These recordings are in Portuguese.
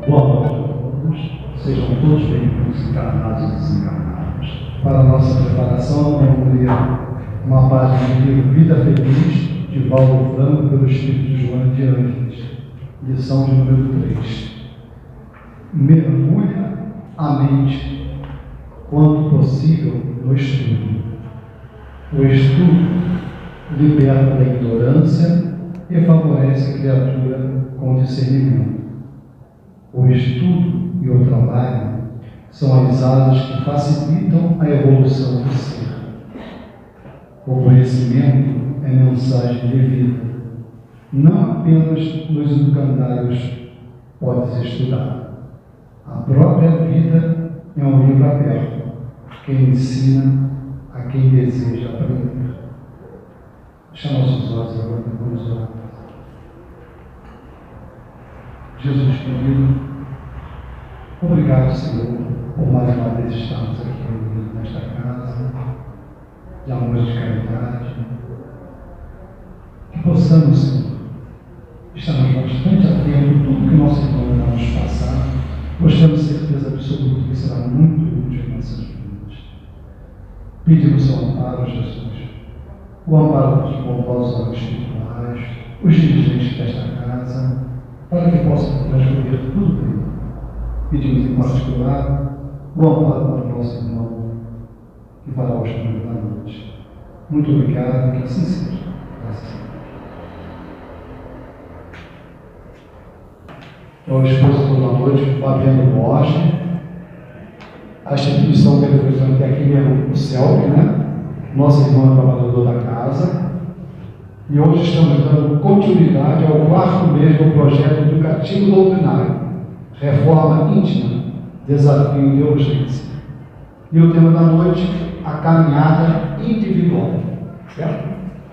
Boa noite a todos. Sejam todos bem-vindos, encarnados e desencarnados. Para a nossa preparação, vamos ler uma página do livro Vida Feliz, de Valdo Franco, pelo Espírito João de Ângeles, lição de número 3. Mergulha a mente, quanto possível, no estudo. O estudo liberta da ignorância e favorece a criatura com discernimento. O estudo e o trabalho são as asas que facilitam a evolução do ser. O conhecimento é mensagem de vida. Não apenas nos educandários podes estudar. A própria vida é um livro aberto, que ensina a quem deseja aprender. Fecha nossos olhos agora, vamos orar. Jesus querido, obrigado, Senhor, por mais uma vez estarmos aqui reunidos nesta casa, de amor e de caridade. Que possamos, Senhor, estarmos bastante atentos a tudo que nosso irmão vai nos passar, pois temos certeza absoluta que será muito útil em nossas vidas. Pedimos o seu amparo, Jesus, o amparo dos bondosos espirituais, os dirigentes desta casa, para que possam transcorrer tudo bem. Pedimos em particular o amparo para o nosso irmão que fará o estudo da noite. Muito obrigado, que assim seja. Graças a Deus. Então, exposto toda a noite, Fabiano Borges, a instituição que ele representa aqui mesmo, o CELP, né? Nosso irmão trabalhador da casa. E hoje estamos dando continuidade ao 4º mês do projeto educativo doutrinário, Reforma Íntima, Desafio de Urgência. E o tema da noite, a caminhada individual. Certo?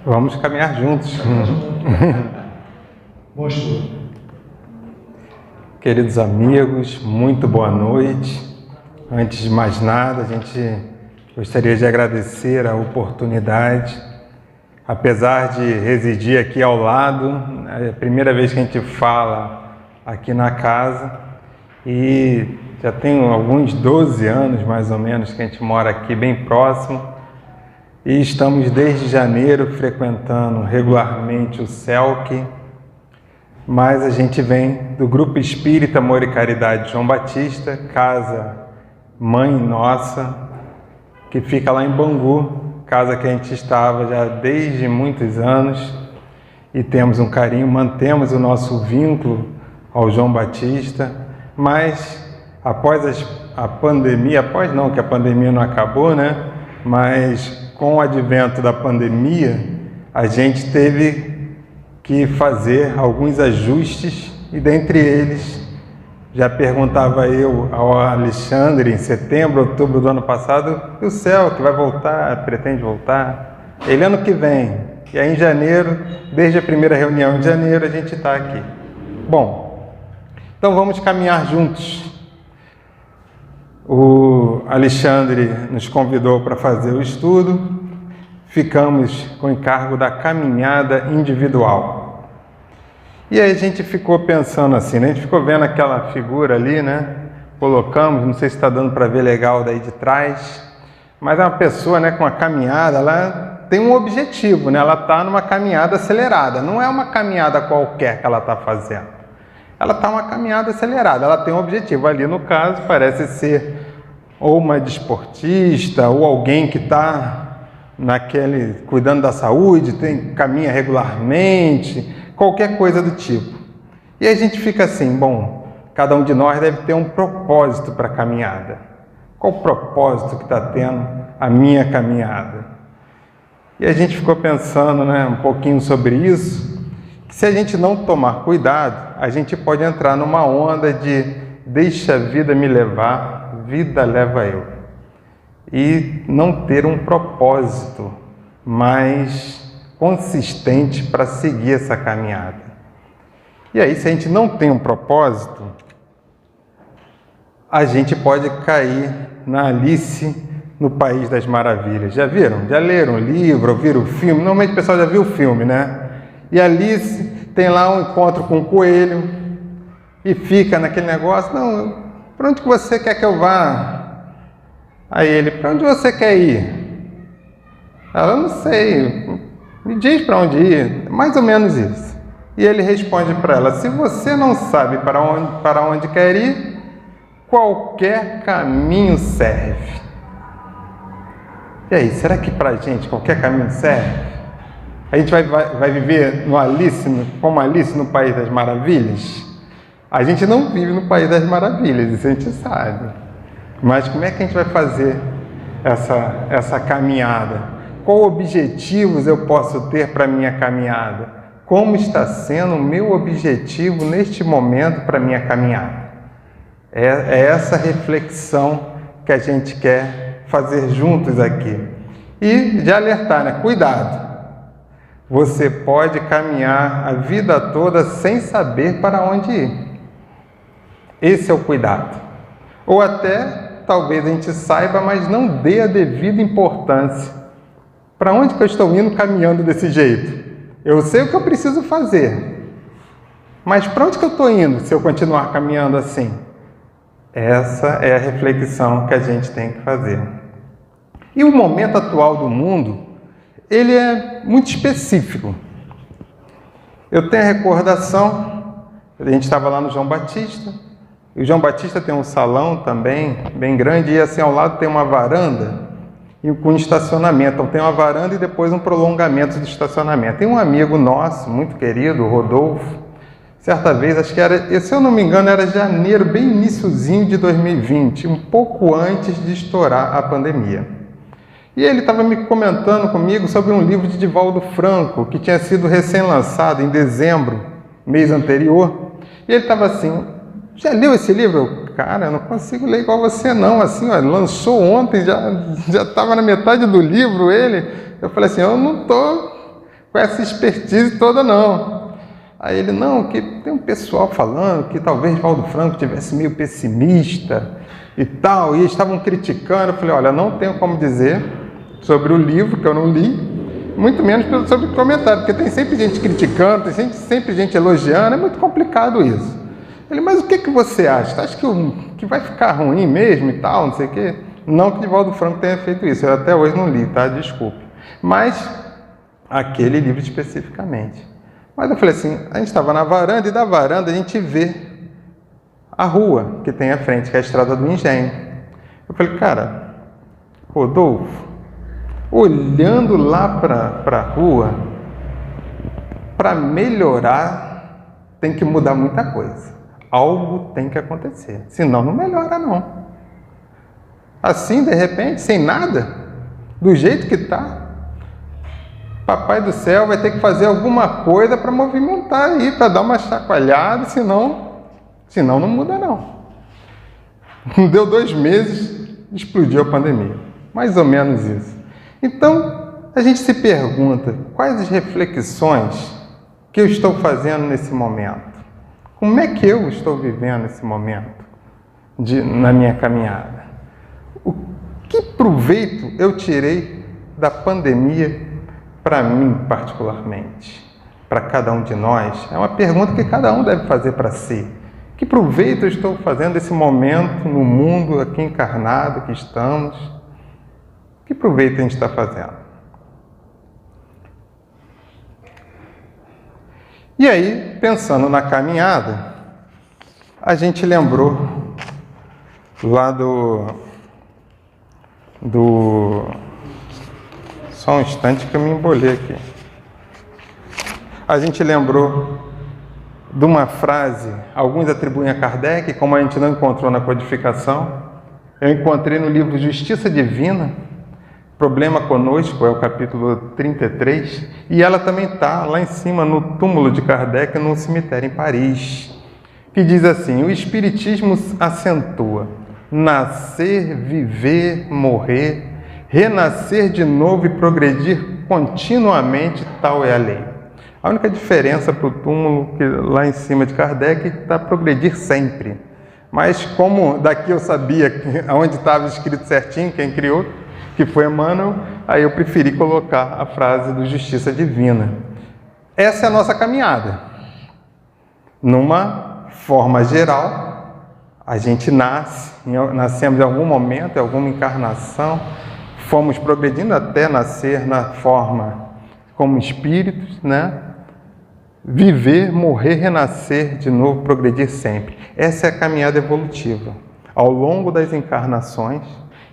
Vamos caminhar juntos. Bom estudo. Queridos amigos, muito boa noite. Antes de mais nada, a gente gostaria de agradecer a oportunidade. Apesar de residir aqui ao lado, é a primeira vez que a gente fala aqui na casa e já tem alguns 12 anos mais ou menos que a gente mora aqui bem próximo e estamos desde janeiro frequentando regularmente o CELC, mas a gente vem do Grupo Espírita Amor e Caridade João Batista, casa mãe nossa, que fica lá em Bangu, casa que a gente estava já desde muitos anos e temos um carinho, mantemos o nosso vínculo ao João Batista, mas após a pandemia, após não, que a pandemia não acabou, né? Mas com o advento da pandemia, a gente teve que fazer alguns ajustes e dentre eles, já perguntava eu ao Alexandre em setembro, outubro do ano passado, e o céu que vai voltar, pretende voltar? Ele ano que vem. E aí em janeiro, desde a primeira reunião de janeiro, a gente está aqui. Bom, então vamos caminhar juntos. O Alexandre nos convidou para fazer o estudo, ficamos com o encargo da caminhada individual. E aí a gente ficou pensando assim, né? A gente ficou vendo aquela figura ali, né? Colocamos, não sei se está dando para ver legal daí de trás, mas é uma pessoa, né, com uma caminhada, ela tem um objetivo, né? Ela está numa caminhada acelerada, não é uma caminhada qualquer que ela está fazendo. Ela está numa caminhada acelerada, ela tem um objetivo. Ali no caso parece ser ou uma desportista ou alguém que está cuidando da saúde, caminha regularmente, qualquer coisa do tipo. E a gente fica assim, bom, cada um de nós deve ter um propósito para a caminhada. Qual o propósito que está tendo a minha caminhada? E a gente ficou pensando, né, um pouquinho sobre isso, que se a gente não tomar cuidado, a gente pode entrar numa onda de deixa a vida me levar, vida leva eu. E não ter um propósito mais consistente para seguir essa caminhada. E aí, se a gente não tem um propósito, a gente pode cair na Alice no País das Maravilhas. Já viram? Já leram o livro, ouviram o filme? Normalmente o pessoal já viu o filme, né? E Alice tem lá um encontro com um coelho, e fica naquele negócio, não, para onde que você quer que eu vá? Aí ele, para onde você quer ir? Ela, não sei, me diz para onde ir, mais ou menos isso. E ele responde para ela, se você não sabe para onde quer ir, qualquer caminho serve. E aí, será que para a gente qualquer caminho serve? A gente vai viver como Alice no País das Maravilhas? A gente não vive no País das Maravilhas, isso a gente sabe. Mas como é que a gente vai fazer essa caminhada? Qual objetivos eu posso ter para a minha caminhada? Como está sendo o meu objetivo neste momento para a minha caminhada? É essa reflexão que a gente quer fazer juntos aqui. E de alertar, né? Cuidado! Você pode caminhar a vida toda sem saber para onde ir. Esse é o cuidado. Ou até, talvez a gente saiba, mas não dê a devida importância. Para onde que eu estou indo caminhando desse jeito? Eu sei o que eu preciso fazer. Mas para onde que eu estou indo se eu continuar caminhando assim? Essa é a reflexão que a gente tem que fazer. E o momento atual do mundo, ele é muito específico. Eu tenho a recordação, a gente estava lá no João Batista, e o João Batista tem um salão também, bem grande, e assim ao lado tem uma varanda e com estacionamento. Então tem uma varanda e depois um prolongamento do estacionamento. Tem um amigo nosso, muito querido, o Rodolfo, certa vez, acho que era, se eu não me engano, era janeiro, bem iniciozinho de 2020, um pouco antes de estourar a pandemia. E ele estava me comentando comigo sobre um livro de Divaldo Franco, que tinha sido recém-lançado em dezembro, mês anterior. E ele estava assim, já leu esse livro? Eu, cara, eu não consigo ler igual você não, assim, ó, lançou ontem, já estava na metade do livro ele. Eu falei assim, eu não estou com essa expertise toda não. Aí ele, não, que tem um pessoal falando que talvez Divaldo Franco tivesse meio pessimista e tal, e eles estavam criticando. Eu falei, olha, não tenho como dizer sobre o livro, que eu não li, muito menos sobre o comentário, porque tem sempre gente criticando, tem sempre gente elogiando, é muito complicado isso. Ele, mas o que você acha? Você acha que vai ficar ruim mesmo e tal, não sei o quê? Não que Divaldo Franco tenha feito isso, eu até hoje não li, tá? Desculpe. Mas aquele livro especificamente. Mas eu falei assim, a gente estava na varanda, e da varanda a gente vê a rua que tem à frente, que é a Estrada do Engenho. Eu falei, cara, Rodolfo, olhando lá para a rua, para melhorar, tem que mudar muita coisa. Algo tem que acontecer, senão não melhora não. Assim, de repente, sem nada, do jeito que está, Papai do Céu vai ter que fazer alguma coisa para movimentar aí, para dar uma chacoalhada, senão não muda não. Não deu 2 meses, explodiu a pandemia. Mais ou menos isso. Então, a gente se pergunta, quais as reflexões que eu estou fazendo nesse momento? Como é que eu estou vivendo esse momento na minha caminhada? O que proveito eu tirei da pandemia para mim particularmente? Para cada um de nós? É uma pergunta que cada um deve fazer para si. Que proveito eu estou fazendo desse momento no mundo aqui encarnado que estamos? Que proveito a gente está fazendo? E aí, pensando na caminhada, a gente lembrou lá do... Só um instante que eu me embolei aqui. A gente lembrou de uma frase, alguns atribuem a Kardec, como a gente não encontrou na codificação, eu encontrei no livro Justiça Divina, Problema Conosco, é o capítulo 33, e ela também está lá em cima no túmulo de Kardec, no cemitério em Paris, que diz assim, o Espiritismo acentua, nascer, viver, morrer, renascer de novo e progredir continuamente, tal é a lei. A única diferença para o túmulo, que lá em cima de Kardec, está progredir sempre. Mas como daqui eu sabia onde estava escrito certinho, quem criou, que foi Emmanuel, aí eu preferi colocar a frase do Justiça Divina. Essa é a nossa caminhada, numa forma geral, a gente nascemos em algum momento, em alguma encarnação, fomos progredindo até nascer na forma como espíritos, né? Viver, morrer, renascer de novo, progredir sempre. Essa é a caminhada evolutiva, ao longo das encarnações.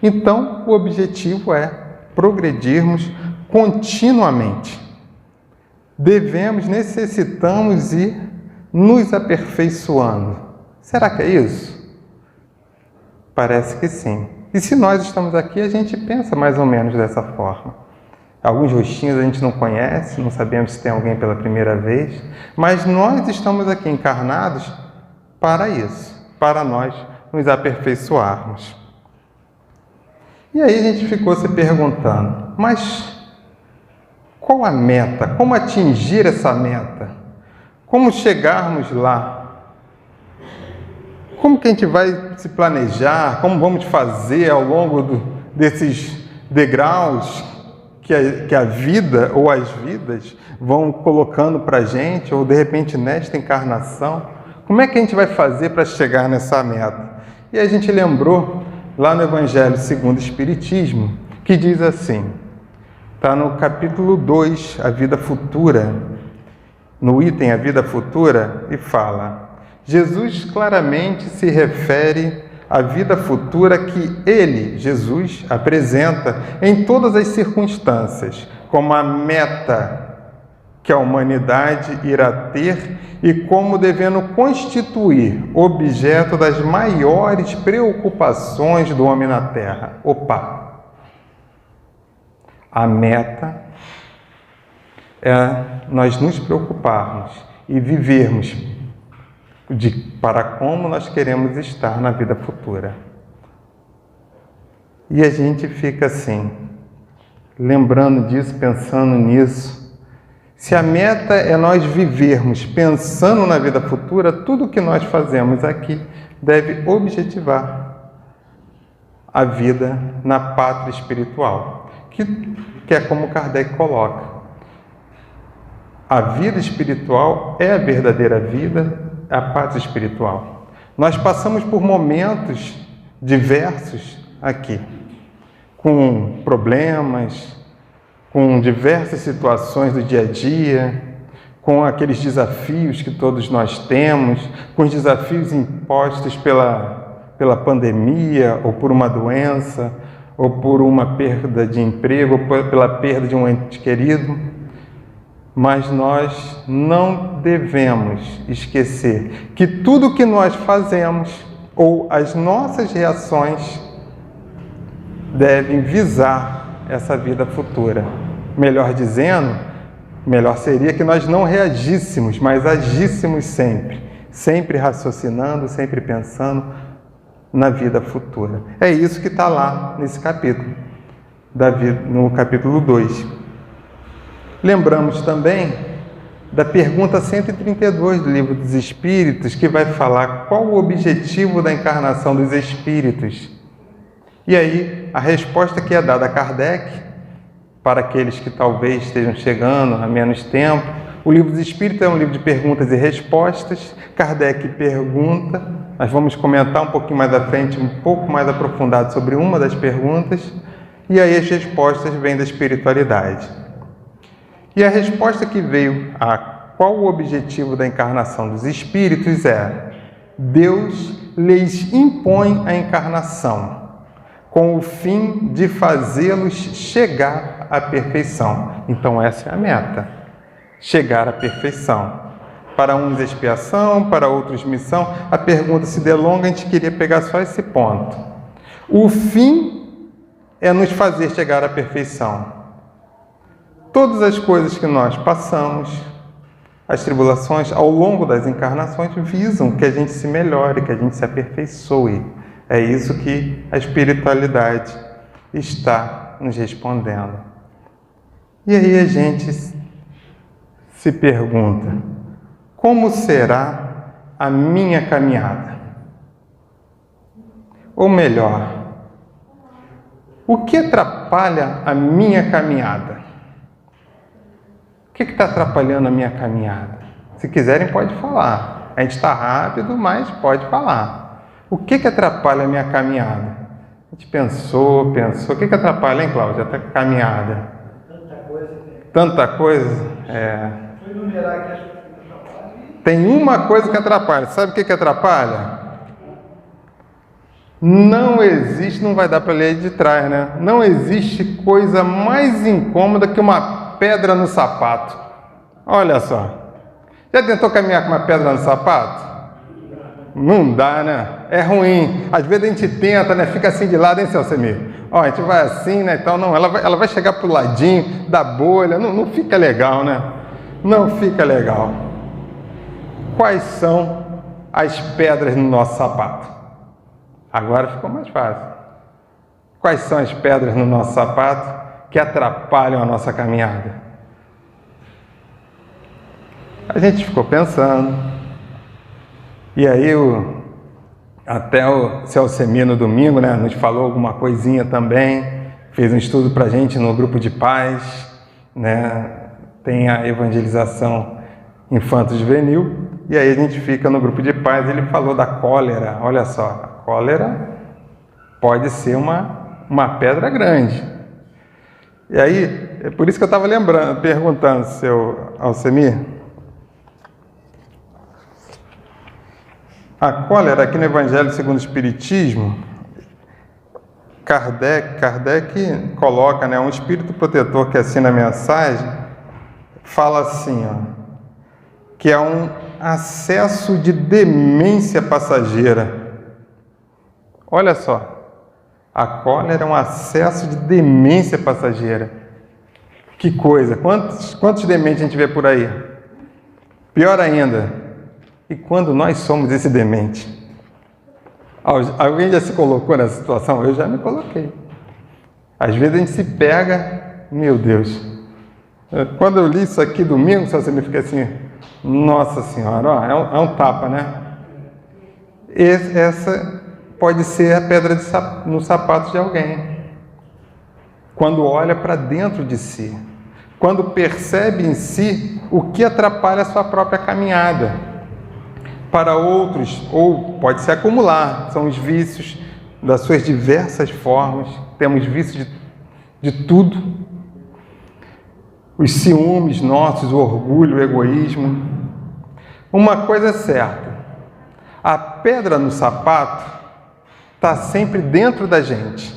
Então, o objetivo é progredirmos continuamente. Necessitamos ir nos aperfeiçoando. Será que é isso? Parece que sim. E se nós estamos aqui, a gente pensa mais ou menos dessa forma. Alguns rostinhos a gente não conhece, não sabemos se tem alguém pela primeira vez, mas nós estamos aqui encarnados para isso, para nós nos aperfeiçoarmos. E aí a gente ficou se perguntando, mas qual a meta? Como atingir essa meta? Como chegarmos lá? Como que a gente vai se planejar? Como vamos fazer ao longo desses degraus que a vida ou as vidas vão colocando para a gente, ou de repente nesta encarnação? Como é que a gente vai fazer para chegar nessa meta? E a gente lembrou lá no Evangelho segundo o Espiritismo, que diz assim, está no capítulo 2, a vida futura, no item a vida futura, e fala: Jesus claramente se refere à vida futura que ele, Jesus, apresenta em todas as circunstâncias, como a meta que a humanidade irá ter e como devendo constituir objeto das maiores preocupações do homem na Terra. Opa! A meta é nós nos preocuparmos e vivermos para como nós queremos estar na vida futura. E a gente fica assim, lembrando disso, pensando nisso. Se a meta é nós vivermos pensando na vida futura, tudo que nós fazemos aqui deve objetivar a vida na pátria espiritual, que é como Kardec coloca. A vida espiritual é a verdadeira vida, a pátria espiritual. Nós passamos por momentos diversos aqui, com problemas, com diversas situações do dia a dia, com aqueles desafios que todos nós temos, com os desafios impostos pela pandemia, ou por uma doença, ou por uma perda de emprego, ou pela perda de um ente querido. Mas nós não devemos esquecer que tudo que nós fazemos, ou as nossas reações, devem visar essa vida futura. Melhor dizendo, melhor seria que nós não reagíssemos, mas agíssemos sempre raciocinando, sempre pensando na vida futura. É isso que está lá nesse capítulo, no capítulo 2. Lembramos também da pergunta 132 do Livro dos Espíritos, que vai falar qual o objetivo da encarnação dos espíritos. E aí, a resposta que é dada a Kardec, para aqueles que talvez estejam chegando há menos tempo, o Livro dos Espíritos é um livro de perguntas e respostas. Kardec pergunta, nós vamos comentar um pouquinho mais à frente, um pouco mais aprofundado sobre uma das perguntas, e aí as respostas vêm da espiritualidade. E a resposta que veio a qual o objetivo da encarnação dos espíritos é: Deus lhes impõe a encarnação, com o fim de fazê-los chegar à perfeição. Então essa é a meta, chegar à perfeição. Para uns expiação, para outros missão. A pergunta se delonga, a gente queria pegar só esse ponto. O fim é nos fazer chegar à perfeição. Todas as coisas que nós passamos, as tribulações ao longo das encarnações, visam que a gente se melhore, que a gente se aperfeiçoe. É isso que a espiritualidade está nos respondendo. E aí a gente se pergunta: como será a minha caminhada? Ou melhor, o que atrapalha a minha caminhada? O que está atrapalhando a minha caminhada? Se quiserem, pode falar. A gente está rápido, mas pode falar. O que atrapalha a minha caminhada? A gente pensou. O que atrapalha, hein, Cláudia, a caminhada? Tanta coisa? Vou enumerar aqui as coisas que atrapalham. Tem uma coisa que atrapalha. Sabe o que atrapalha? Não existe, não vai dar para ler aí de trás, né? Não existe coisa mais incômoda que uma pedra no sapato. Olha só. Já tentou caminhar com uma pedra no sapato? Não dá, né? É ruim. Às vezes a gente tenta, né? Fica assim de lado, hein, Celcemir? Ó, a gente vai assim, né? Então, não, ela vai chegar pro ladinho da bolha. Não fica legal, né? Não fica legal. Quais são as pedras no nosso sapato? Agora ficou mais fácil. Quais são as pedras no nosso sapato que atrapalham a nossa caminhada? A gente ficou pensando. E aí até o Celcemir no domingo, né, nos falou alguma coisinha também, fez um estudo para a gente no grupo de pais, né, tem a evangelização infanto-juvenil, e aí a gente fica no grupo de pais, ele falou da cólera. Olha só, a cólera pode ser uma pedra grande. E aí, é por isso que eu estava perguntando, seu Alcemir, a cólera aqui no Evangelho segundo o Espiritismo, Kardec coloca, né, um espírito protetor que assina a mensagem, fala assim, ó, que é um acesso de demência passageira. Olha só, a cólera é um acesso de demência passageira. Que coisa, quantos dementes a gente vê por aí? Pior ainda, e quando nós somos esse demente? Alguém já se colocou nessa situação? Eu já me coloquei. Às vezes a gente se pega, meu Deus. Quando eu li isso aqui domingo, só você me fica assim, nossa Senhora, ó, é um tapa, né? Essa pode ser a pedra no sapato de alguém. Quando olha para dentro de si, quando percebe em si o que atrapalha a sua própria caminhada. Para outros, ou pode se acumular, são os vícios das suas diversas formas. Temos vícios de tudo. Os ciúmes nossos, o orgulho, o egoísmo. Uma coisa é certa, a pedra no sapato está sempre dentro da gente,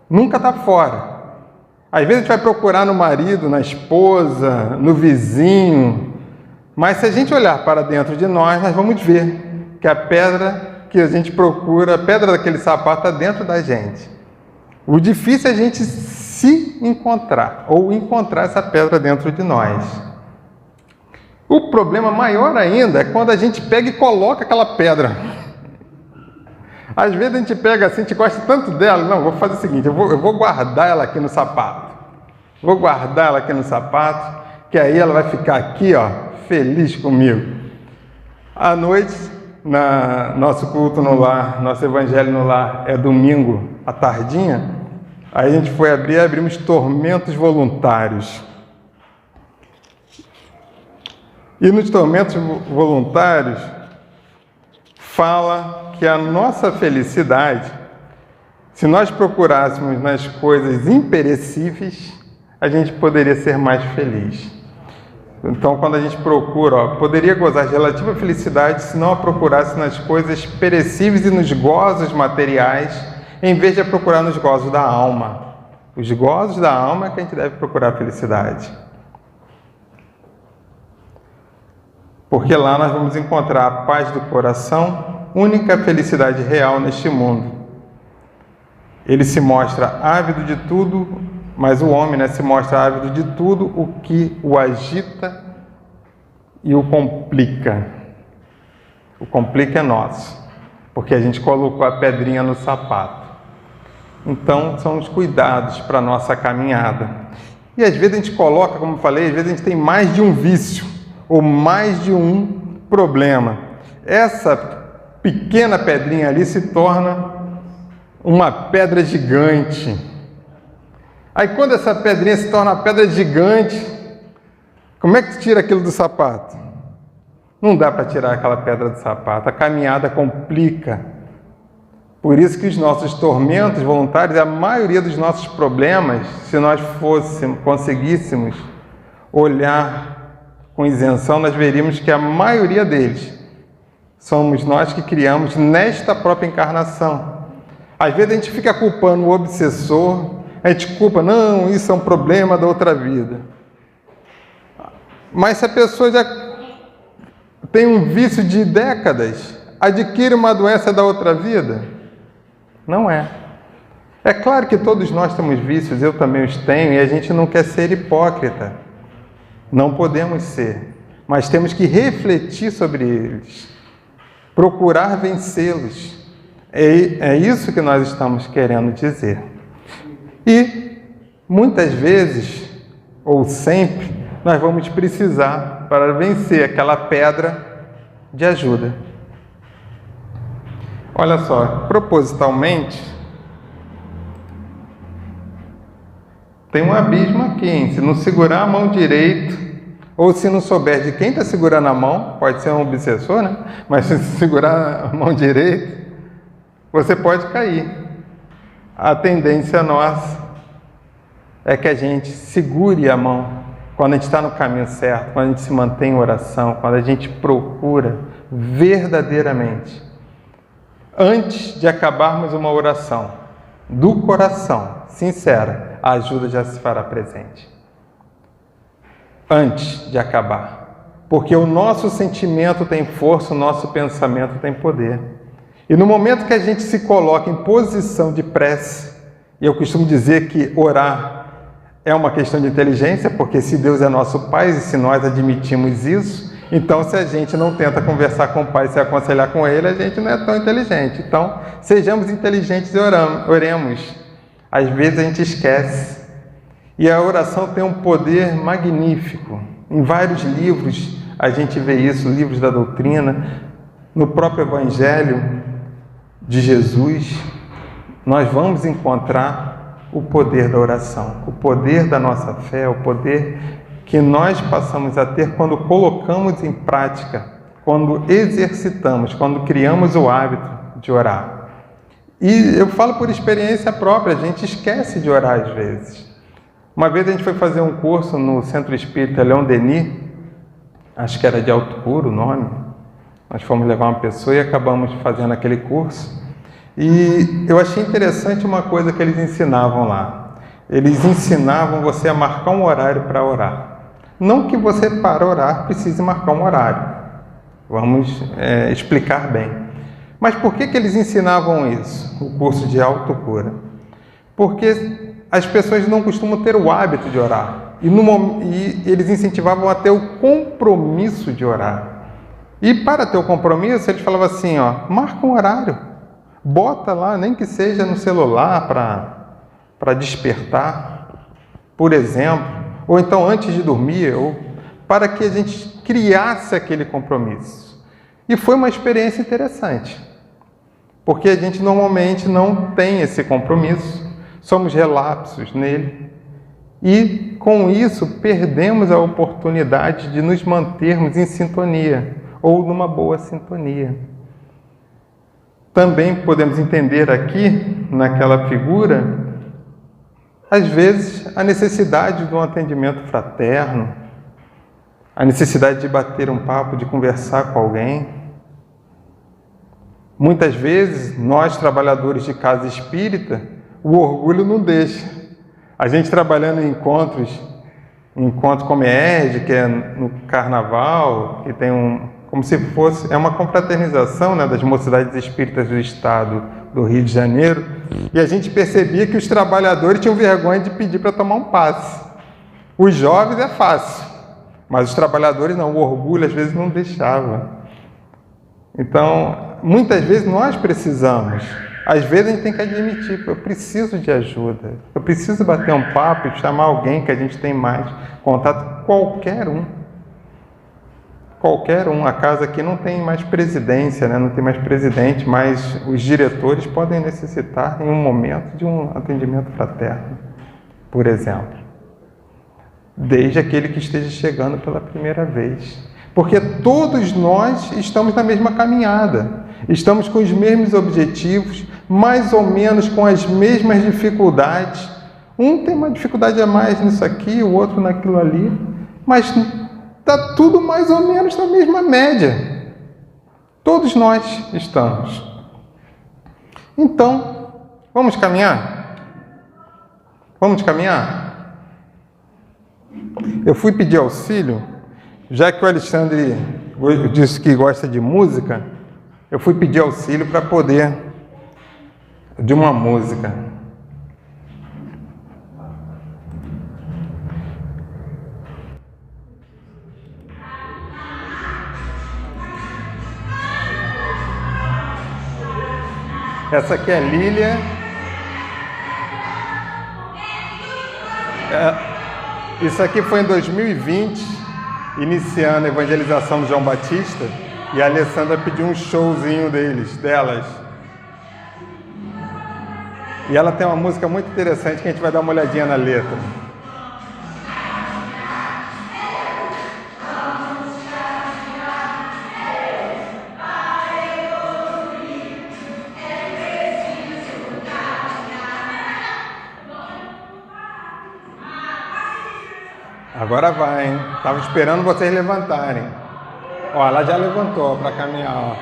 nunca está fora. Às vezes a gente vai procurar no marido, na esposa, no vizinho, mas se a gente olhar para dentro de nós vamos ver que a pedra que a gente procura, a pedra daquele sapato está dentro da gente. O difícil é a gente se encontrar, ou encontrar essa pedra dentro de nós. O problema maior ainda é quando a gente pega e coloca aquela pedra. Às vezes a gente pega assim, a gente gosta tanto dela, não, vou fazer o seguinte, eu vou guardar ela aqui no sapato. Vou guardar ela aqui no sapato, que aí ela vai ficar aqui, ó, feliz comigo. À noite, nosso culto no lar, nosso evangelho no lar é domingo à tardinha, aí a gente foi abrimos tormentos voluntários. E nos tormentos voluntários, fala que a nossa felicidade, se nós procurássemos nas coisas imperecíveis, a gente poderia ser mais feliz. Então, quando a gente procura, poderia gozar de relativa felicidade se não a procurasse nas coisas perecíveis e nos gozos materiais, em vez de a procurar nos gozos da alma. Os gozos da alma é que a gente deve procurar a felicidade. Porque lá nós vamos encontrar a paz do coração, única felicidade real neste mundo. Ele se mostra ávido de tudo, mas o homem, né, se mostra ávido de tudo o que o agita e o complica. O complica é nosso, porque a gente colocou a pedrinha no sapato. Então, são os cuidados para a nossa caminhada. E às vezes a gente coloca, como eu falei, às vezes a gente tem mais de um vício, ou mais de um problema. Essa pequena pedrinha ali se torna uma pedra gigante. Aí quando essa pedrinha se torna uma pedra gigante, como é que tu tira aquilo do sapato? Não dá para tirar aquela pedra do sapato, a caminhada complica. Por isso que os nossos tormentos voluntários, a maioria dos nossos problemas, se nós conseguíssemos olhar com isenção, nós veríamos que a maioria deles somos nós que criamos nesta própria encarnação. Às vezes a gente fica culpando o obsessor, a gente culpa, não, isso é um problema da outra vida. Mas se a pessoa já tem um vício de décadas, adquire uma doença da outra vida? Não é. É claro que todos nós temos vícios, eu também os tenho, e a gente não quer ser hipócrita. Não podemos ser, mas temos que refletir sobre eles, procurar vencê-los. É isso que nós estamos querendo dizer. E muitas vezes, ou sempre, nós vamos precisar, para vencer aquela pedra, de ajuda. Olha só, propositalmente, tem um abismo aqui, hein? Se não segurar a mão direita, ou se não souber de quem está segurando a mão, pode ser um obsessor, né? Mas se segurar a mão direita, você pode cair. A tendência nossa é que a gente segure a mão quando a gente está no caminho certo, quando a gente se mantém em oração, quando a gente procura verdadeiramente, antes de acabarmos uma oração, do coração, sincera, a ajuda já se fará presente. Antes de acabar. Porque o nosso sentimento tem força, o nosso pensamento tem poder. E no momento que a gente se coloca em posição de prece, e eu costumo dizer que orar é uma questão de inteligência, porque se Deus é nosso Pai, e se nós admitimos isso, então se a gente não tenta conversar com o Pai, se aconselhar com Ele, a gente não é tão inteligente. Então, sejamos inteligentes e oremos. Às vezes a gente esquece. E a oração tem um poder magnífico. Em vários livros a gente vê isso, livros da doutrina, no próprio Evangelho de Jesus, nós vamos encontrar o poder da oração, o poder da nossa fé, o poder que nós passamos a ter quando colocamos em prática, quando exercitamos, quando criamos o hábito de orar. E eu falo por experiência própria, a gente esquece de orar às vezes. Uma vez a gente foi fazer um curso no Centro Espírita Leon Denis, acho que era de Alto Puro o nome. Nós fomos levar uma pessoa e acabamos fazendo aquele curso. E eu achei interessante uma coisa que eles ensinavam lá. Eles ensinavam você a marcar um horário para orar. Não que você, para orar, precise marcar um horário. Vamos explicar bem. Mas por que eles ensinavam isso, o curso de autocura? Porque as pessoas não costumam ter o hábito de orar. E eles incentivavam a ter o compromisso de orar. E para ter o compromisso, eles falavam assim, marca um horário. Bota lá, nem que seja no celular para despertar, por exemplo. Ou então antes de dormir, ou para que a gente criasse aquele compromisso. E foi uma experiência interessante. Porque a gente normalmente não tem esse compromisso. Somos relapsos nele. E, com isso, perdemos a oportunidade de nos mantermos em sintonia, ou numa boa sintonia. Também podemos entender aqui, naquela figura, às vezes, a necessidade de um atendimento fraterno, a necessidade de bater um papo, de conversar com alguém. Muitas vezes, nós, trabalhadores de casa espírita, o orgulho não deixa. A gente trabalhando em encontros como ERD, que é no carnaval, que tem como se fosse, é uma confraternização, né, das mocidades espíritas do estado do Rio de Janeiro, e a gente percebia que os trabalhadores tinham vergonha de pedir para tomar um passe. Os jovens é fácil, mas os trabalhadores não, o orgulho às vezes não deixava. Então, muitas vezes nós precisamos. Às vezes a gente tem que admitir, eu preciso de ajuda, eu preciso bater um papo e chamar alguém que a gente tem mais contato, qualquer um. Qualquer um. A casa aqui não tem mais presidência, né? Não tem mais presidente, mas os diretores podem necessitar em um momento de um atendimento fraterno, por exemplo. Desde aquele que esteja chegando pela primeira vez. porque todos nós estamos na mesma caminhada, estamos com os mesmos objetivos, mais ou menos com as mesmas dificuldades. Um tem uma dificuldade a mais nisso aqui, o outro naquilo ali, mas está tudo mais ou menos na mesma média. Todos nós estamos. Então, vamos caminhar? Vamos caminhar? Eu fui pedir auxílio, já que o Alexandre disse que gosta de música, eu fui pedir auxílio para poder de uma música. Essa aqui é Lília. Isso aqui foi em 2020, iniciando a evangelização do João Batista, e a Alessandra pediu um showzinho delas. E ela tem uma música muito interessante que a gente vai dar uma olhadinha na letra. Agora vai, hein? Tava esperando vocês levantarem. Ó, ela já levantou para caminhar, ó.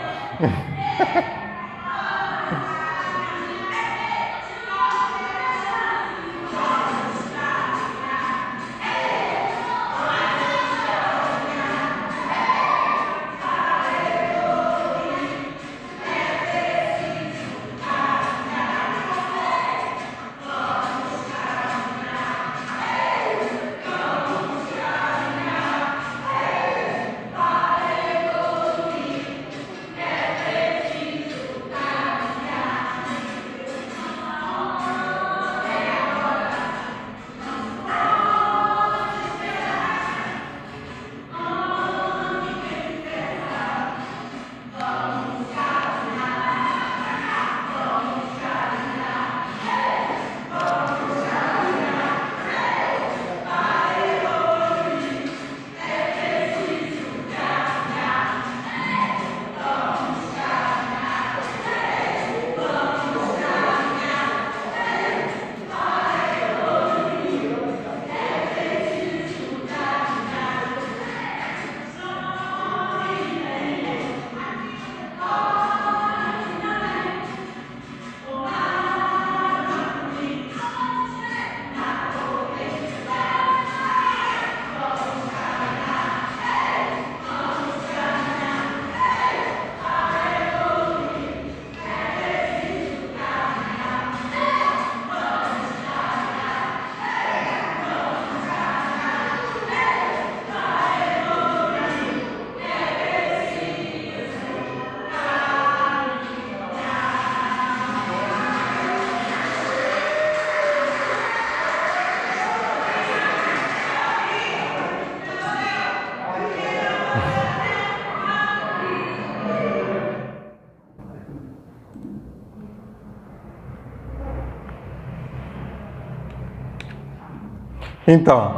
Então,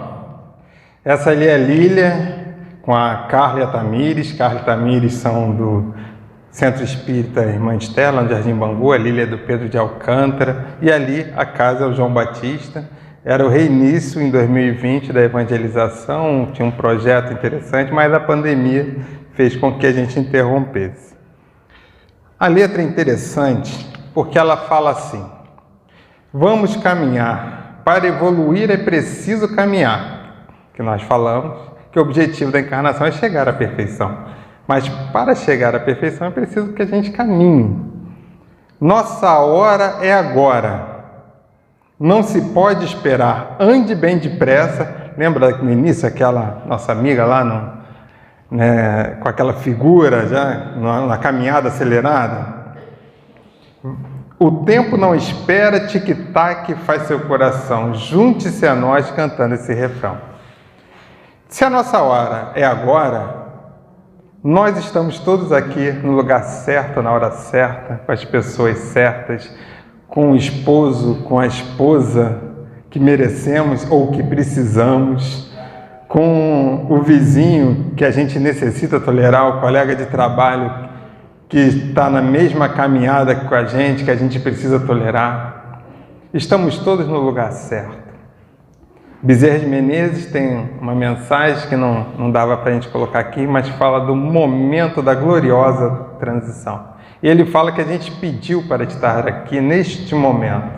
essa ali é Lília, com a Carla e a Tamires. Carla e Tamires são do Centro Espírita Irmã Estela, no Jardim Bangu. A Lília é do Pedro de Alcântara. E ali a casa é o João Batista. Era o reinício em 2020 da evangelização, tinha um projeto interessante, mas a pandemia fez com que a gente interrompesse. A letra é interessante porque ela fala assim: vamos caminhar. Para evoluir é preciso caminhar, que nós falamos que o objetivo da encarnação é chegar à perfeição. Mas para chegar à perfeição é preciso que a gente caminhe. Nossa hora é agora. Não se pode esperar. Ande bem depressa. Lembra no início aquela nossa amiga lá com aquela figura já na caminhada acelerada? O tempo não espera, tic-tac faz seu coração. Junte-se a nós cantando esse refrão. Se a nossa hora é agora, nós estamos todos aqui no lugar certo, na hora certa, com as pessoas certas, com o esposo, com a esposa que merecemos ou que precisamos, com o vizinho que a gente necessita tolerar, o colega de trabalho que está na mesma caminhada com a gente, que a gente precisa tolerar. Estamos todos no lugar certo. Bezerra de Menezes tem uma mensagem que não dava para a gente colocar aqui, mas fala do momento da gloriosa transição. E ele fala que a gente pediu para estar aqui neste momento.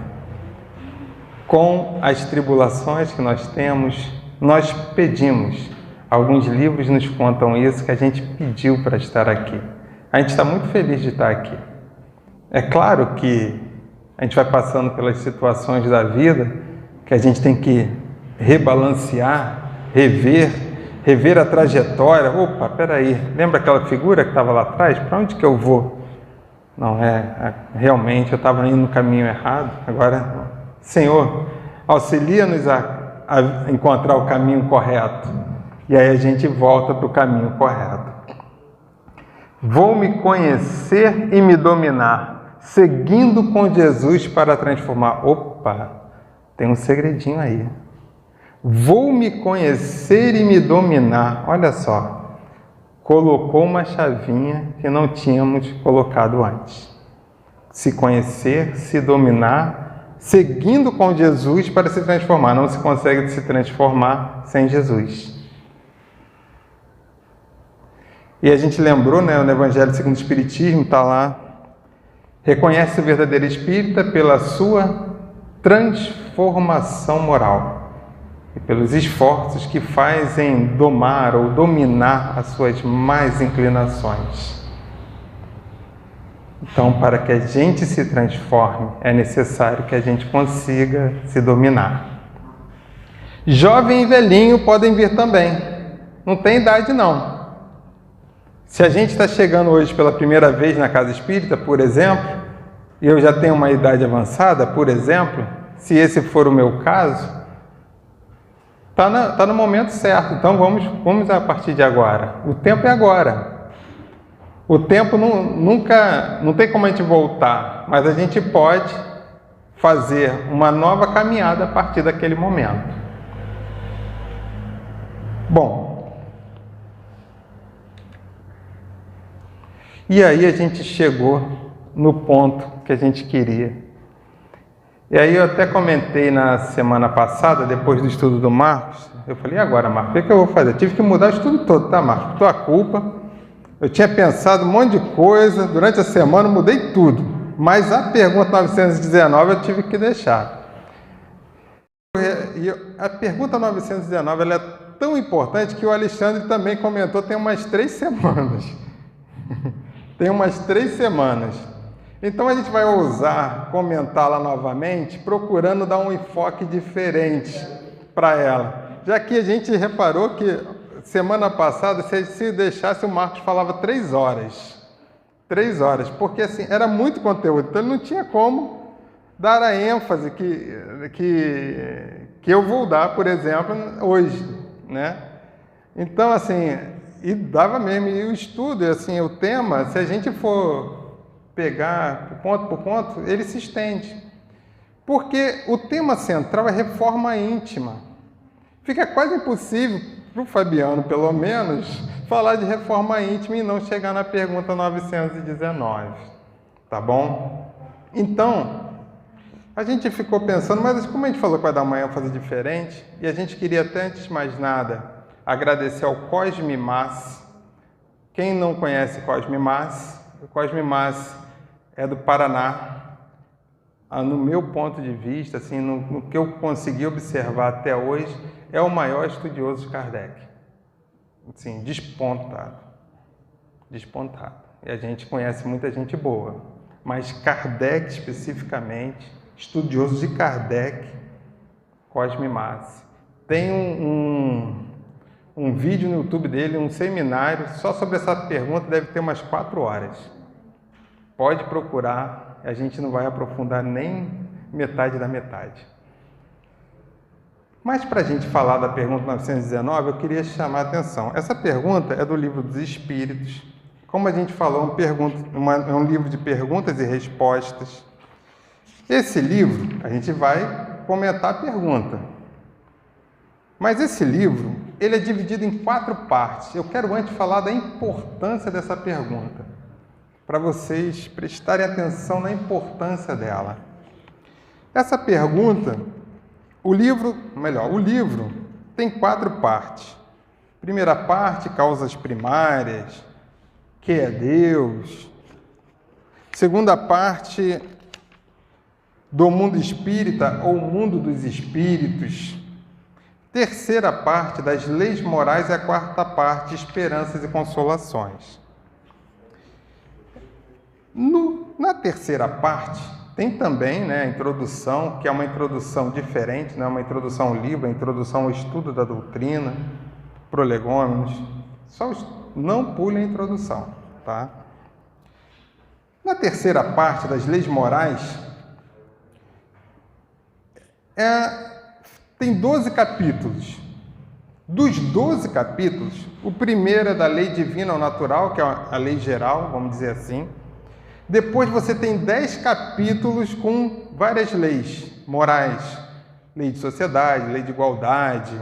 Com as tribulações que nós temos, nós pedimos. Alguns livros nos contam isso, que a gente pediu para estar aqui. A gente está muito feliz de estar aqui. É claro que a gente vai passando pelas situações da vida, que a gente tem que rebalancear, rever a trajetória. Opa, peraí, lembra aquela figura que estava lá atrás? Para onde que eu vou? Não, realmente eu estava indo no caminho errado. Agora, Senhor, auxilia-nos a encontrar o caminho correto. E aí a gente volta para o caminho correto. Vou me conhecer e me dominar, seguindo com Jesus para transformar. Opa, tem um segredinho aí. Vou me conhecer e me dominar. Olha só, colocou uma chavinha que não tínhamos colocado antes. Se conhecer, se dominar, seguindo com Jesus para se transformar. Não se consegue se transformar sem Jesus. E a gente lembrou, né, no Evangelho segundo o Espiritismo, está lá. Reconhece o verdadeiro espírita pela sua transformação moral e pelos esforços que faz em domar ou dominar as suas más inclinações. Então, para que a gente se transforme, é necessário que a gente consiga se dominar. Jovem e velhinho podem vir também. Não tem idade, não. Se a gente está chegando hoje pela primeira vez na casa espírita, por exemplo, e eu já tenho uma idade avançada, por exemplo, se esse for o meu caso, está no momento certo. Então vamos a partir de agora. O tempo é agora. O tempo não tem como a gente voltar, mas a gente pode fazer uma nova caminhada a partir daquele momento. Bom, e aí a gente chegou no ponto que a gente queria. E aí eu até comentei na semana passada, depois do estudo do Marcos, eu falei, e agora, Marcos, o que eu vou fazer? Eu tive que mudar o estudo todo, tá, Marcos? Tua culpa. Eu tinha pensado um monte de coisa, durante a semana eu mudei tudo. Mas a pergunta 919 eu tive que deixar. E a pergunta 919 ela é tão importante que o Alexandre também comentou tem umas 3 semanas. Tem umas 3 semanas. Então a gente vai ousar comentá-la novamente, procurando dar um enfoque diferente para ela. Já que a gente reparou que semana passada, se deixasse, o Marcos falava 3 horas. 3 horas, porque assim, era muito conteúdo, então ele não tinha como dar a ênfase que eu vou dar, por exemplo, hoje, né? Então, assim, e dava mesmo, e o estudo, assim, o tema, se a gente for pegar ponto por ponto, ele se estende. Porque o tema central é reforma íntima. Fica quase impossível, para o Fabiano pelo menos, falar de reforma íntima e não chegar na pergunta 919. Tá bom? Então, a gente ficou pensando, mas como a gente falou que vai dar uma ênfase diferente, e a gente queria até, antes de mais nada, agradecer ao Cosme Mas. Quem não conhece Cosme Mas, o Cosme Mas é do Paraná. No meu ponto de vista, assim, no que eu consegui observar até hoje, é o maior estudioso de Kardec. Assim, despontado. Despontado. E a gente conhece muita gente boa. Mas Kardec, especificamente, estudioso de Kardec, Cosme Mas. Tem um vídeo no YouTube dele, um seminário, só sobre essa pergunta, deve ter umas 4 horas. Pode procurar, a gente não vai aprofundar nem metade da metade. Mas para a gente falar da pergunta 919, eu queria chamar a atenção. Essa pergunta é do Livro dos Espíritos. Como a gente falou, é um livro de perguntas e respostas. Esse livro, a gente vai comentar a pergunta. Mas esse livro, ele é dividido em 4 partes. Eu quero antes falar da importância dessa pergunta, para vocês prestarem atenção na importância dela. Essa pergunta, o livro tem 4 partes. Primeira parte, causas primárias, que é Deus. Segunda parte, do mundo espírita ou mundo dos espíritos. Terceira parte, das leis morais, e a 4ª parte, esperanças e consolações. Na terceira parte, tem também a introdução, que é uma introdução diferente, não é uma introdução ao livro, é uma introdução ao estudo da doutrina, prolegômenos. Não pule a introdução, tá? Na terceira parte das leis morais, tem 12 capítulos. Dos 12 capítulos, o primeiro é da lei divina ou natural, que é a lei geral, vamos dizer assim. Depois você tem 10 capítulos com várias leis morais. Lei de sociedade, lei de igualdade,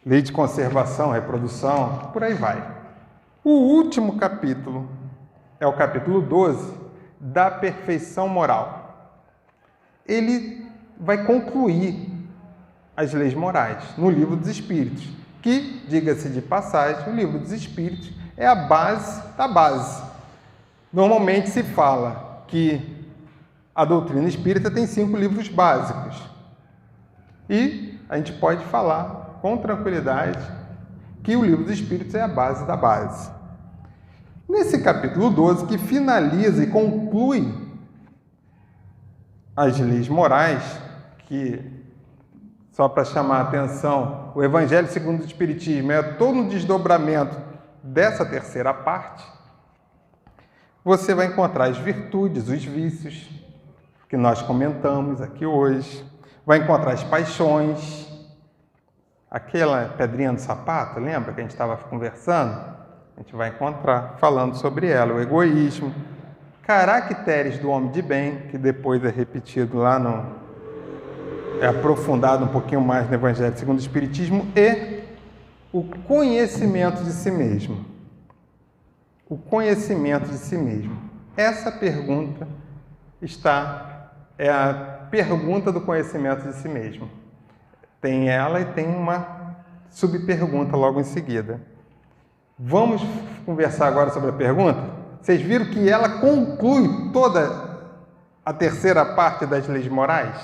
lei de conservação, reprodução, por aí vai. O último capítulo é o capítulo 12, da perfeição moral. Ele vai concluir as leis morais no Livro dos Espíritos, que, diga-se de passagem, o Livro dos Espíritos é a base da base. Normalmente se fala que a doutrina espírita tem 5 livros básicos. E a gente pode falar com tranquilidade que o Livro dos Espíritos é a base da base. Nesse capítulo 12, que finaliza e conclui as leis morais, que, só para chamar a atenção, o Evangelho segundo o Espiritismo é todo um desdobramento dessa terceira parte, você vai encontrar as virtudes, os vícios, que nós comentamos aqui hoje, vai encontrar as paixões, aquela pedrinha do sapato, lembra que a gente estava conversando? A gente vai encontrar falando sobre ela, o egoísmo, caracteres do homem de bem, que depois é repetido lá é aprofundado um pouquinho mais no Evangelho segundo o Espiritismo, e o conhecimento de si mesmo. O conhecimento de si mesmo. Essa pergunta é a pergunta do conhecimento de si mesmo. Tem ela e tem uma subpergunta logo em seguida. Vamos conversar agora sobre a pergunta? Vocês viram que ela conclui toda a terceira parte das leis morais?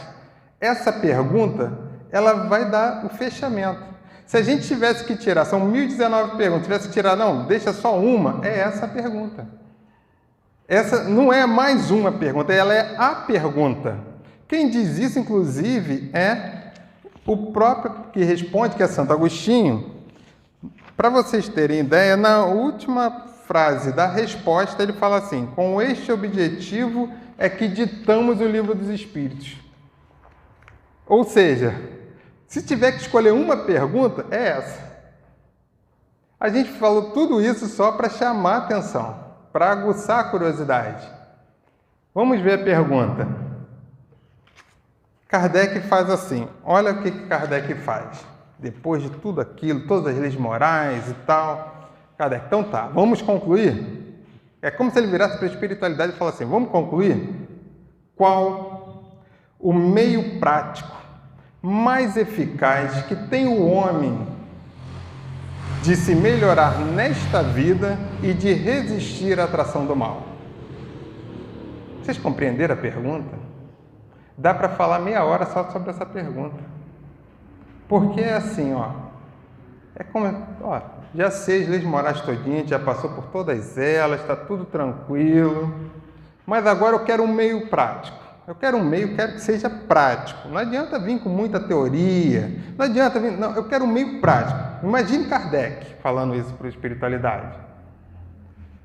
Essa pergunta, ela vai dar o fechamento. Se a gente tivesse que tirar, são 1019 perguntas, tivesse que tirar, não, deixa só uma, é essa a pergunta. Essa não é mais uma pergunta, ela é a pergunta. Quem diz isso, inclusive, é o próprio que responde, que é Santo Agostinho. Para vocês terem ideia, na última frase da resposta, ele fala assim: com este objetivo é que ditamos o Livro dos Espíritos. Ou seja, se tiver que escolher uma pergunta, é essa. A gente falou tudo isso só para chamar a atenção, para aguçar a curiosidade. Vamos ver a pergunta. Kardec faz assim, olha o que Kardec faz. Depois de tudo aquilo, todas as leis morais e tal, Kardec, então tá, vamos concluir? É como se ele virasse para a espiritualidade e falasse assim, vamos concluir? Qual o meio prático mais eficaz que tem o homem de se melhorar nesta vida e de resistir à atração do mal? Vocês compreenderam a pergunta? Dá para falar meia hora só sobre essa pergunta. Porque é assim, é como, já sei as leis morais todinhas, já passou por todas elas, está tudo tranquilo, mas agora eu quero um meio prático. Quero que seja prático. Não adianta vir com muita teoria, eu quero um meio prático. Imagine Kardec falando isso para a espiritualidade.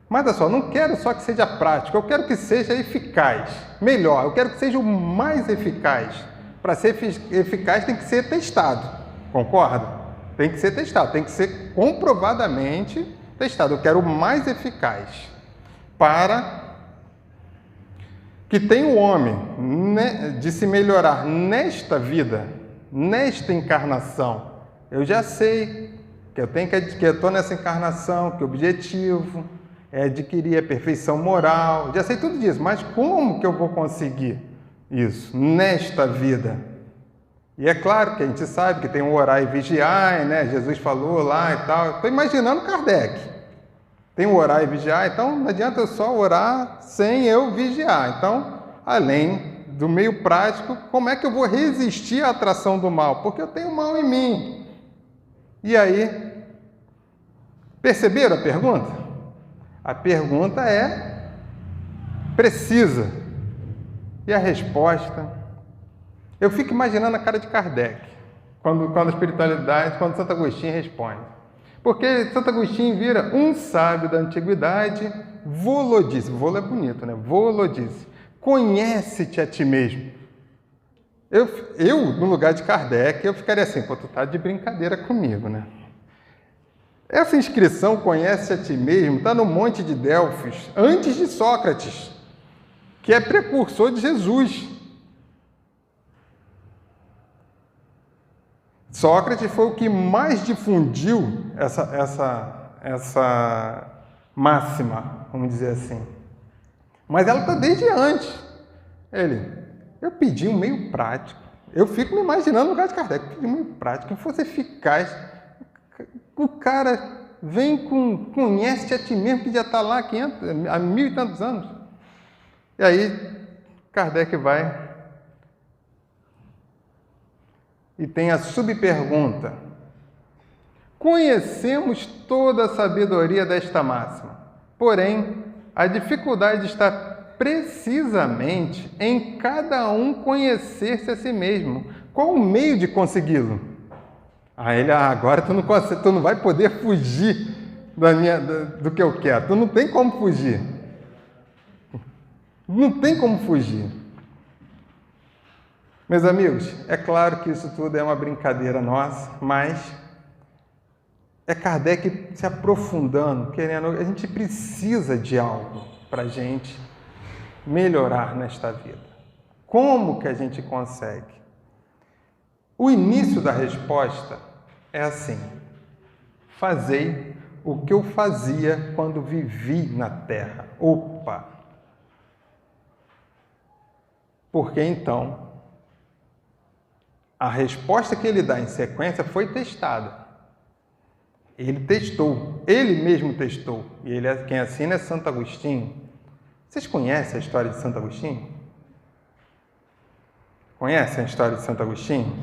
Mas olha só, não quero só que seja prático, eu quero que seja eficaz, melhor, eu quero que seja o mais eficaz. Para ser eficaz tem que ser testado, concorda? Tem que ser testado, tem que ser comprovadamente testado. Eu quero o mais eficaz para que tenha o homem de se melhorar nesta vida, nesta encarnação, Eu já sei que eu estou nessa encarnação, que o objetivo é adquirir a perfeição moral. Já sei tudo disso, mas como que eu vou conseguir isso nesta vida? E é claro que a gente sabe que tem um orar e vigiar, né? Jesus falou lá e tal. Estou imaginando Kardec. Tem um orar e vigiar, então não adianta eu só orar sem eu vigiar. Então, além do meio prático, como é que eu vou resistir à atração do mal? Porque eu tenho mal em mim. E aí, perceberam a pergunta? A pergunta é precisa. E a resposta? Eu fico imaginando a cara de Kardec, quando a espiritualidade, quando Santo Agostinho responde. Porque Santo Agostinho vira um sábio da antiguidade, vô-lo disse. Vô-lo é bonito, né? Vô-lo disse. Conhece-te a ti mesmo. Eu, no lugar de Kardec, eu ficaria assim, pô, tu tá de brincadeira comigo, né? Essa inscrição, conhece a ti mesmo, está no Monte de Delfos, antes de Sócrates, que é precursor de Jesus. Sócrates foi o que mais difundiu essa máxima, vamos dizer assim. Mas ela está desde antes. Eu pedi um meio prático. Eu fico me imaginando no lugar de Kardec, eu pedi um meio prático, que fosse eficaz. O cara vem com conhece-te a ti mesmo, que já está lá há 1000 e tantos anos. E aí, Kardec vai e tem a subpergunta. Conhecemos toda a sabedoria desta máxima, porém, a dificuldade está precisamente em cada um conhecer-se a si mesmo. Qual o meio de consegui-lo? Agora tu não vai poder fugir do que eu quero. Tu não tem como fugir. Não tem como fugir. Meus amigos, é claro que isso tudo é uma brincadeira nossa, mas é Kardec se aprofundando, querendo. A gente precisa de algo para a gente melhorar nesta vida. Como que a gente consegue? O início da resposta é assim: fazei o que eu fazia quando vivi na Terra. Opa! Porque então, a resposta que ele dá em sequência foi testada. Ele testou, ele mesmo testou. E quem assina é Santo Agostinho. Vocês conhecem a história de Santo Agostinho? Conhecem a história de Santo Agostinho?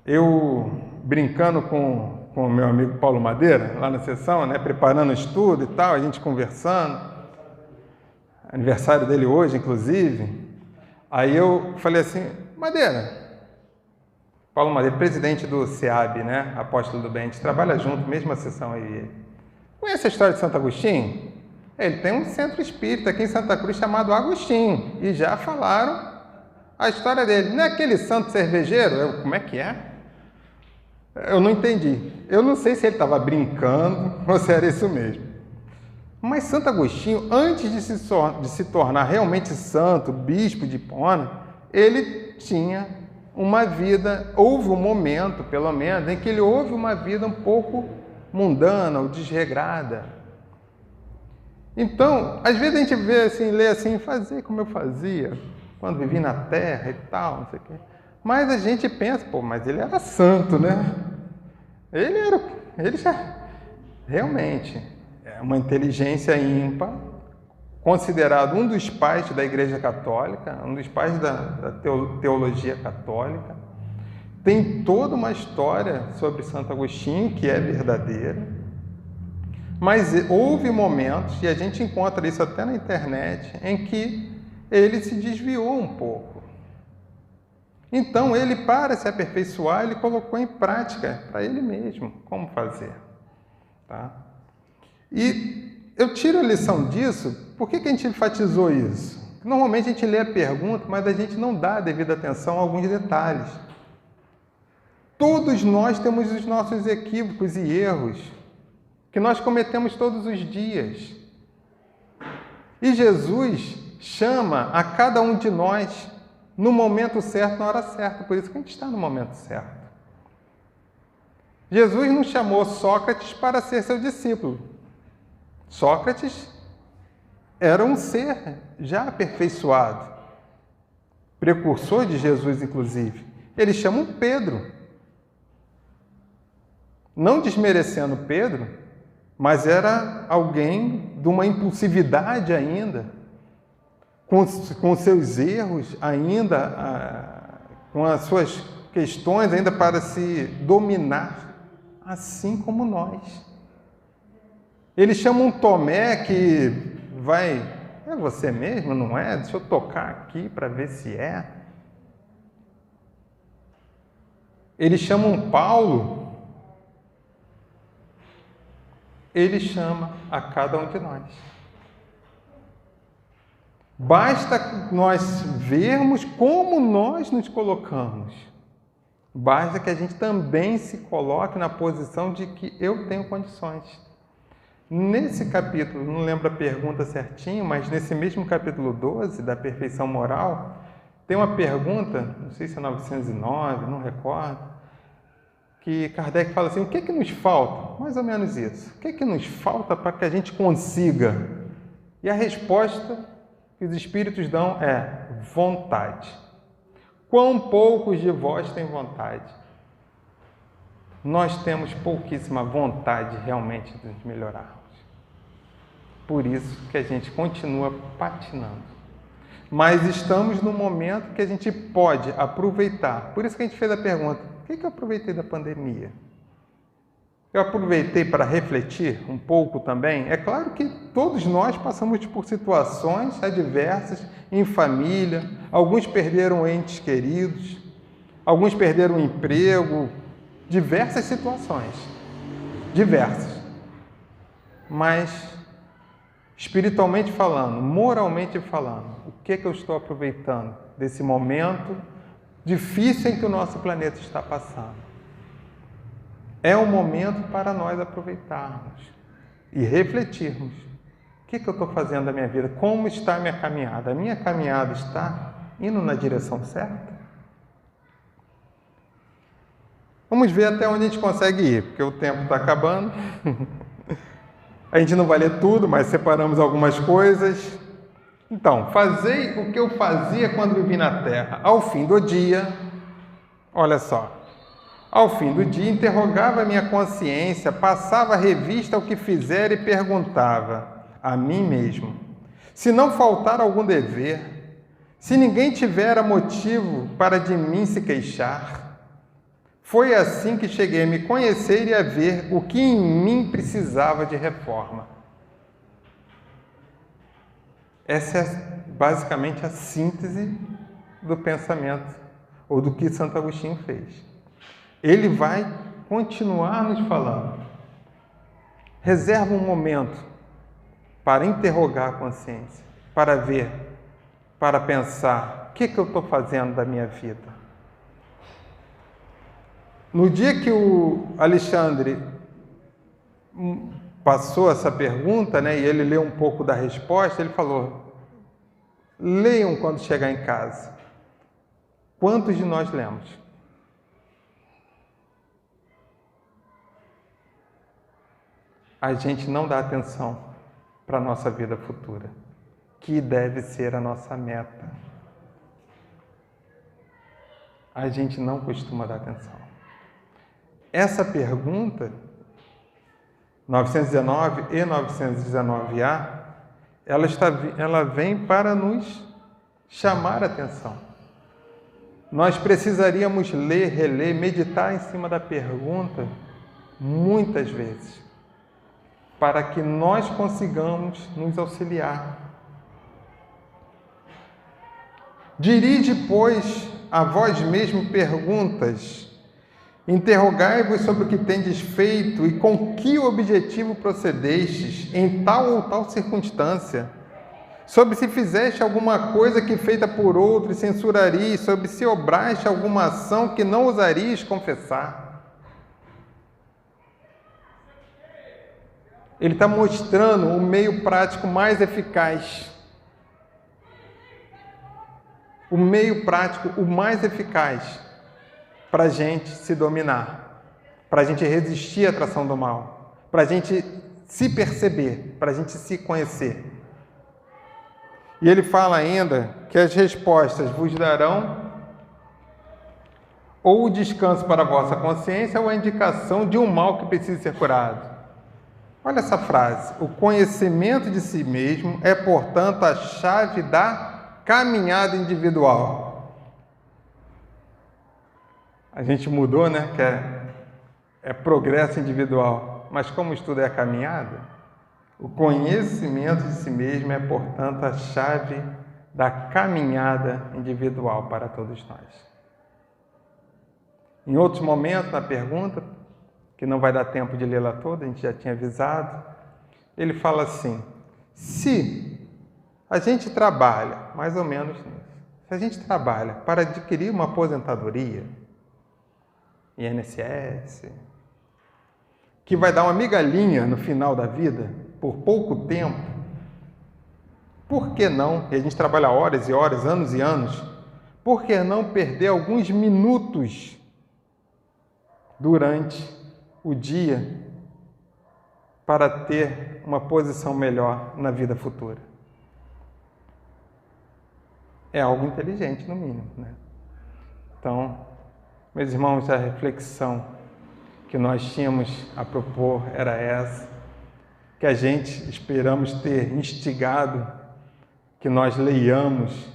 Eu, brincando com o meu amigo Paulo Madeira, lá na sessão, né, preparando o estudo e tal, a gente conversando, aniversário dele hoje, inclusive, aí eu falei assim, Madeira, Paulo Madeira, presidente do SEAB, né, Apóstolo do Bem, a gente trabalha junto, mesma sessão aí e ele. Conhece a história de Santo Agostinho? Ele tem um centro espírita aqui em Santa Cruz chamado Agostinho, e já falaram a história dele. Não é aquele santo cervejeiro? Como é que é? Eu não entendi. Eu não sei se ele estava brincando ou se era isso mesmo. Mas Santo Agostinho, antes de se tornar realmente santo, bispo de Hipona, ele tinha uma vida, houve um momento, pelo menos, em que ele houve uma vida um pouco mundana ou desregrada. Então, às vezes a gente vê assim, lê assim, fazer como eu fazia quando vivi na Terra e tal, não sei o quê. Mas a gente pensa, mas ele era santo, né? Ele já realmente é uma inteligência ímpar, considerado um dos pais da Igreja Católica, um dos pais da teologia católica. Tem toda uma história sobre Santo Agostinho que é verdadeira, mas houve momentos, e a gente encontra isso até na internet, em que ele se desviou um pouco. Então, ele, para se aperfeiçoar, ele colocou em prática para ele mesmo como fazer. Tá? E eu tiro a lição disso, por que a gente enfatizou isso? Normalmente a gente lê a pergunta, mas a gente não dá a devida atenção a alguns detalhes. Todos nós temos os nossos equívocos e erros, que nós cometemos todos os dias. E Jesus chama a cada um de nós no momento certo, na hora certa. Por isso que a gente está no momento certo. Jesus não chamou Sócrates para ser seu discípulo. Sócrates era um ser já aperfeiçoado, precursor de Jesus, inclusive. Ele chama Pedro. Não desmerecendo Pedro, mas era alguém de uma impulsividade ainda, com seus erros ainda, com as suas questões ainda para se dominar, assim como nós. Ele chama um Tomé que vai, é você mesmo, não é? Deixa eu tocar aqui para ver se é. Ele chama um Paulo. Ele chama a cada um de nós. Basta nós vermos como nós nos colocamos. Basta que a gente também se coloque na posição de que eu tenho condições. Nesse capítulo, não lembro a pergunta certinho, mas nesse mesmo capítulo 12, da perfeição moral, tem uma pergunta, não sei se é 909, não recordo, que Kardec fala assim, o que é que nos falta? Mais ou menos isso. O que é que nos falta para que a gente consiga? E a resposta que os Espíritos dão é vontade. Quão poucos de vós têm vontade? Nós temos pouquíssima vontade realmente de nos melhorarmos. Por isso que a gente continua patinando. Mas estamos no momento que a gente pode aproveitar. Por isso que a gente fez a pergunta, o que eu aproveitei da pandemia? Eu aproveitei para refletir um pouco também. É claro que todos nós passamos por situações adversas em família. Alguns perderam entes queridos, alguns perderam o emprego, diversas situações. Diversas. Mas, espiritualmente falando, moralmente falando, o que eu estou aproveitando desse momento difícil em que o nosso planeta está passando? É um momento para nós aproveitarmos e refletirmos. O que eu estou fazendo da minha vida? Como está a minha caminhada? A minha caminhada está indo na direção certa? Vamos ver até onde a gente consegue ir, porque o tempo está acabando. A gente não vai ler tudo, mas separamos algumas coisas. Então, fazei o que eu fazia quando vivi na Terra. Ao fim do dia, olha só, ao fim do dia interrogava a minha consciência, passava a revista ao que fizera e perguntava a mim mesmo, se não faltar algum dever, se ninguém tivera motivo para de mim se queixar. Foi assim que cheguei a me conhecer e a ver o que em mim precisava de reforma. Essa é basicamente a síntese do pensamento, ou do que Santo Agostinho fez. Ele vai continuar nos falando. Reserva um momento para interrogar a consciência, para ver, para pensar, o que eu estou fazendo da minha vida? No dia que o Alexandre passou essa pergunta, né, e ele leu um pouco da resposta, ele falou, leiam quando chegar em casa. Quantos de nós lemos? A gente não dá atenção para a nossa vida futura, que deve ser a nossa meta. A gente não costuma dar atenção. Essa pergunta, 919 e 919A, ela vem para nos chamar a atenção. Nós precisaríamos ler, reler, meditar em cima da pergunta muitas vezes, para que nós consigamos nos auxiliar. Dirige, pois, a vós mesmo perguntas, interrogai-vos sobre o que tendes feito e com que objetivo procedestes em tal ou tal circunstância, sobre se fizeste alguma coisa que feita por outro censuraríeis, sobre se obraste alguma ação que não ousarias confessar. Ele está mostrando o meio prático mais eficaz. O meio prático, o mais eficaz para a gente se dominar. para a gente resistir à atração do mal, para a gente se perceber, para a gente se conhecer. E ele fala ainda que as respostas vos darão ou o descanso para a vossa consciência ou a indicação de um mal que precisa ser curado. Olha essa frase. O conhecimento de si mesmo é, portanto, a chave da caminhada individual. A gente mudou, né? Que é progresso individual. Mas como o estudo é a caminhada, o conhecimento de si mesmo é, portanto, a chave da caminhada individual para todos nós. Em outros momentos, na pergunta, que não vai dar tempo de lê-la toda, a gente já tinha avisado, ele fala assim: se a gente trabalha, mais ou menos nisso, se a gente trabalha para adquirir uma aposentadoria, INSS, que vai dar uma migalhinha no final da vida, por pouco tempo, por que não, e a gente trabalha horas e horas, anos e anos, por que não perder alguns minutos durante o dia para ter uma posição melhor na vida futura? É algo inteligente, no mínimo, né? Então, meus irmãos, a reflexão que nós tínhamos a propor era essa, que a gente esperamos ter instigado, que nós leiamos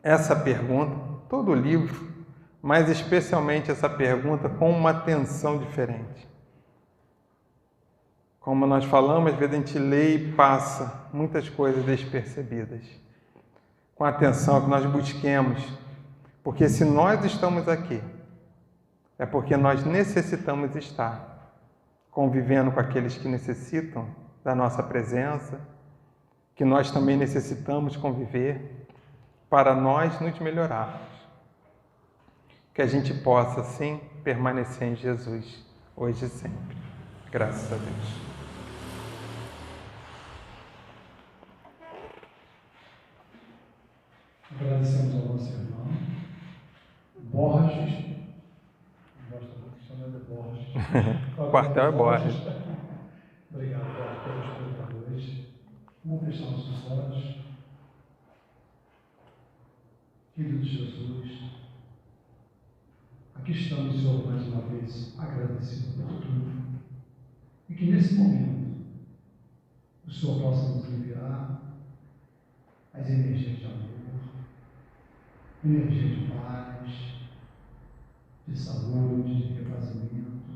essa pergunta, todo o livro, mas especialmente essa pergunta com uma atenção diferente. Como nós falamos, às vezes a gente lê e passa muitas coisas despercebidas. Com atenção que nós busquemos, porque se nós estamos aqui, é porque nós necessitamos estar convivendo com aqueles que necessitam da nossa presença, que nós também necessitamos conviver para nós nos melhorarmos. Que a gente possa, sim, permanecer em Jesus, hoje e sempre. Graças a Deus. Agradecemos ao nosso irmão Borges. Chama de Borges. O quartel é Borges. Obrigado pelos espectadores. Vamos fechar nossos olhos. Filho de Jesus, aqui estamos, Senhor, mais uma vez agradecidos por tudo. E que nesse momento o Senhor possa nos enviar as energias de amor, energia de paz, de saúde, de refazimento,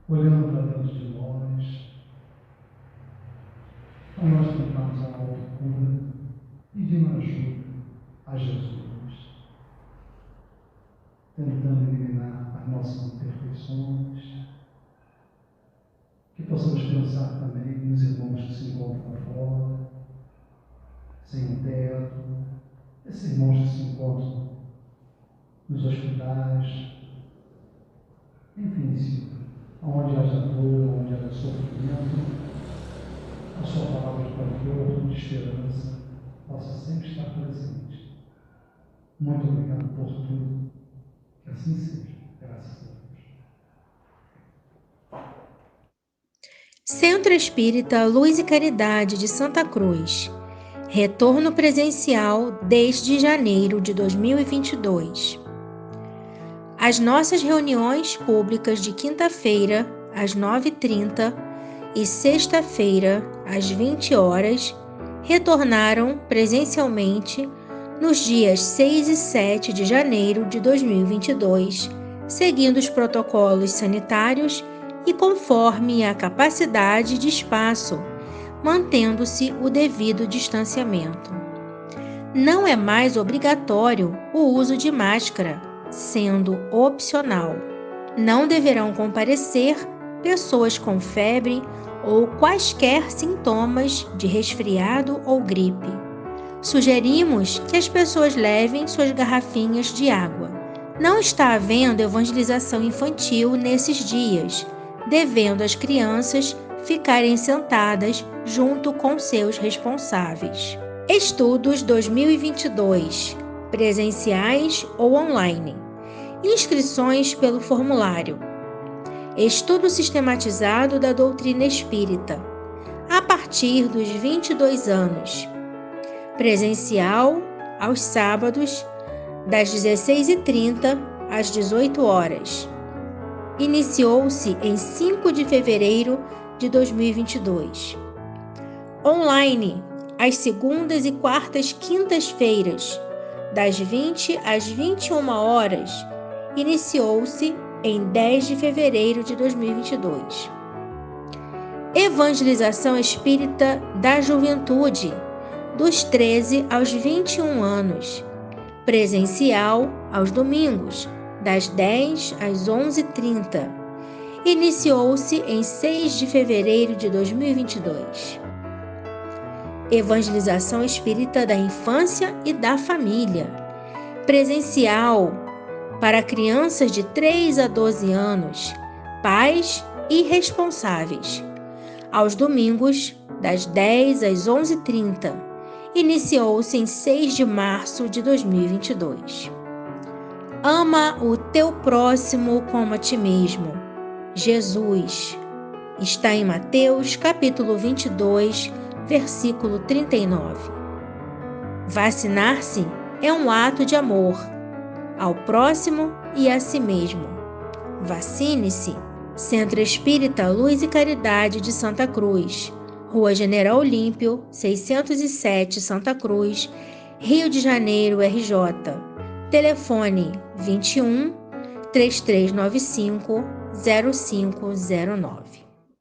olhando para dentro de nós, para nós tentarmos a autocura, pedindo ajuda a Jesus, tentando eliminar as nossas imperfeições, que possamos pensar também nos irmãos que se encontram fora, sem um teto, esses irmãos que se encontram nos hospitais, enfim, Senhor, onde haja dor, onde haja sofrimento, a sua palavra de conforto, de esperança, possa sempre estar presente. Muito obrigado por tudo. Que assim seja. Graças a Deus. Centro Espírita Luz e Caridade de Santa Cruz. Retorno presencial desde janeiro de 2022. As nossas reuniões públicas de quinta-feira, às 9h30, e sexta-feira, às 20 horas, retornaram presencialmente nos dias 6 e 7 de janeiro de 2022, seguindo os protocolos sanitários e conforme a capacidade de espaço, mantendo-se o devido distanciamento. Não é mais obrigatório o uso de máscara, sendo opcional. Não deverão comparecer pessoas com febre ou quaisquer sintomas de resfriado ou gripe. Sugerimos que as pessoas levem suas garrafinhas de água. Não está havendo evangelização infantil nesses dias, devendo as crianças ficarem sentadas junto com seus responsáveis. Estudos 2022, presenciais ou online. Inscrições pelo formulário. Estudo sistematizado da doutrina espírita, a partir dos 22 anos. Presencial, aos sábados, das 16h30 às 18 horas. Iniciou-se em 5 de fevereiro de 2022. Online, às segundas e quartas quintas-feiras, das 20 às 21 horas. Iniciou-se em 10 de fevereiro de 2022. Evangelização espírita da juventude, dos 13 aos 21 anos. Presencial, aos domingos, das 10 às 11h30. Iniciou-se em 6 de fevereiro de 2022. Evangelização espírita da infância e da família. Presencial, para crianças de 3 a 12 anos, pais e responsáveis. Aos domingos, das 10 às 11h30. Iniciou-se em 6 de março de 2022. Ama o teu próximo como a ti mesmo. Jesus. Está em Mateus, capítulo 22, versículo 39. Vacinar-se é um ato de amor ao próximo e a si mesmo. Vacine-se. Centro Espírita Luz e Caridade de Santa Cruz, Rua General Olímpio, 607, Santa Cruz, Rio de Janeiro, RJ. Telefone 21 3395 0509.